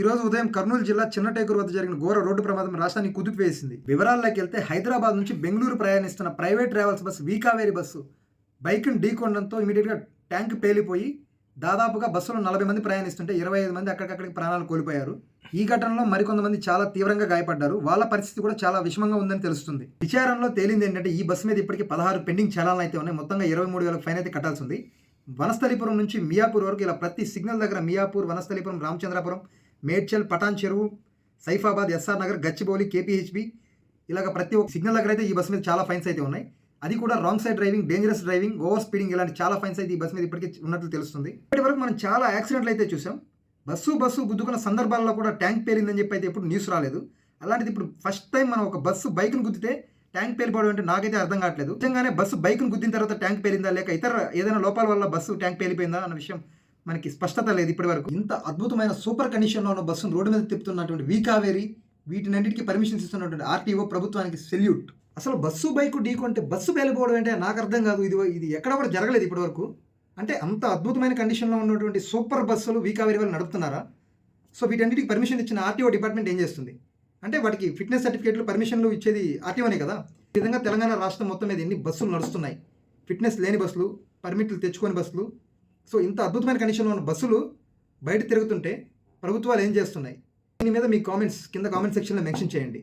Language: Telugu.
ఈ రోజు ఉదయం కర్నూలు జిల్లా చిన్నటేకూరు వద్ద జరిగిన ఘోర రోడ్డు ప్రమాదం రాష్ట్రాన్ని కుదిపివేసింది. వివరాల్లోకి వెళ్తే హైదరాబాద్ నుంచి బెంగళూరు ప్రయాణిస్తున్న ప్రైవేట్ ట్రావెల్స్ బస్సు వీకావేరి బస్సు బైక్ను ఢీకొనడంతో ఇమీడియట్గా ట్యాంక్ పేలిపోయి దాదాపుగా బస్సులో 40 మంది ప్రయాణిస్తుంటే 25 మంది అక్కడికక్కడికి ప్రాణాలు కోల్పోయారు. ఈ ఘటనలో మరికొంతమంది చాలా తీవ్రంగా గాయపడ్డారు. వాళ్ళ పరిస్థితి కూడా చాలా విషమంగా ఉందని తెలుస్తుంది. విచారణలో తేలింది ఏంటంటే ఈ బస్సు మీద ఇప్పటికీ 16 పెండింగ్ చలానాలు అయితే ఉన్నాయి. మొత్తంగా 23,000 ఫైన్ అయితే కట్టాల్సి ఉంది. వనస్థలిపురం నుంచి మియాపూర్ వరకు ఇలా ప్రతి సిగ్నల్ దగ్గర మియాపూర్, వనస్థలిపురం, రామచంద్రాపురం, మేడ్చల్, పటాన్ చెరువు, సైఫాబాద్, ఎస్ఆర్ నగర్, గచ్చిబౌలి, కేపీహెచ్బి ఇలాగ ప్రతి ఒక్క సిగ్నల్ దగ్గర అయితే ఈ బస్సు మీద చాలా ఫైన్స్ అయితే ఉన్నాయి. అది కూడా wrong side driving, dangerous driving, over speeding ఇలాంటి చాలా ఫైన్స్ అయితే ఈ బస్సు మీద ఇప్పటికీ ఉన్నట్లు తెలుస్తుంది. ఇప్పటి వరకు మనం చాలా యాక్సిడెంట్లు అయితే చూసాం. బస్సు గుద్దుకున్న సందర్భాల్లో కూడా ట్యాంక్ పేలిందని చెప్పి అయితే ఎప్పుడు న్యూస్ రాలేదు. అలాంటిది ఇప్పుడు ఫస్ట్ టైం మనం ఒక బైక్ను గుద్దితే ట్యాంక్ పేలిపోవడం అంటే నాకైతే అర్థం కావట్లేదు. నిజంగానే బైక్ను గుద్దిన తర్వాత ట్యాంక్ పేలిందా లేక ఇతర ఏదైనా లోపాల వల్ల బస్సు ట్యాంక్ పేలిపోయిందా అన్న విషయం మనకి స్పష్టత లేదు ఇప్పటి వరకు. ఇంత అద్భుతమైన సూపర్ కండిషన్లో ఉన్న బస్సును రోడ్డు మీద తిప్పుతున్నటువంటి వీకావేరి, వీటినన్నిటికీ పర్మిషన్స్ ఇస్తున్నటువంటి ఆర్టీఓ ప్రభుత్వానికి సెల్యూట్. అసలు బైకు ఢీకొంటే బస్సు పేలిపోవడం అంటే నాకు అర్థం కాదు. ఇది ఎక్కడ కూడా జరగలేదు ఇప్పటి వరకు. అంటే అంత అద్భుతమైన కండిషన్లో ఉన్నటువంటి సూపర్ బస్సులు వీకావేరి వాళ్ళు నడుపుతున్నారా? సో వీటన్నిటికి పర్మిషన్ ఇచ్చిన ఆర్టీఓ డిపార్ట్మెంట్ ఏం చేస్తుంది? అంటే వాటికి ఫిట్నెస్ సర్టిఫికేట్లు, పర్మిషన్లు ఇచ్చేది ఆర్టీఓనే కదా. ఈ విధంగా తెలంగాణ రాష్ట్రం మొత్తం మీద ఎన్ని బస్సులు నడుస్తున్నాయి, ఫిట్నెస్ లేని బస్సులు, పర్మిట్లు తెచ్చుకొని బస్సులు. సో ఇంత అద్భుతమైన కండిషన్లో ఉన్న బస్సులు బయట తిరుగుతుంటే ప్రభుత్వాలు ఏం చేస్తున్నాయి? దీని మీద మీ కామెంట్స్ కింద కామెంట్ సెక్షన్లో మెన్షన్ చేయండి.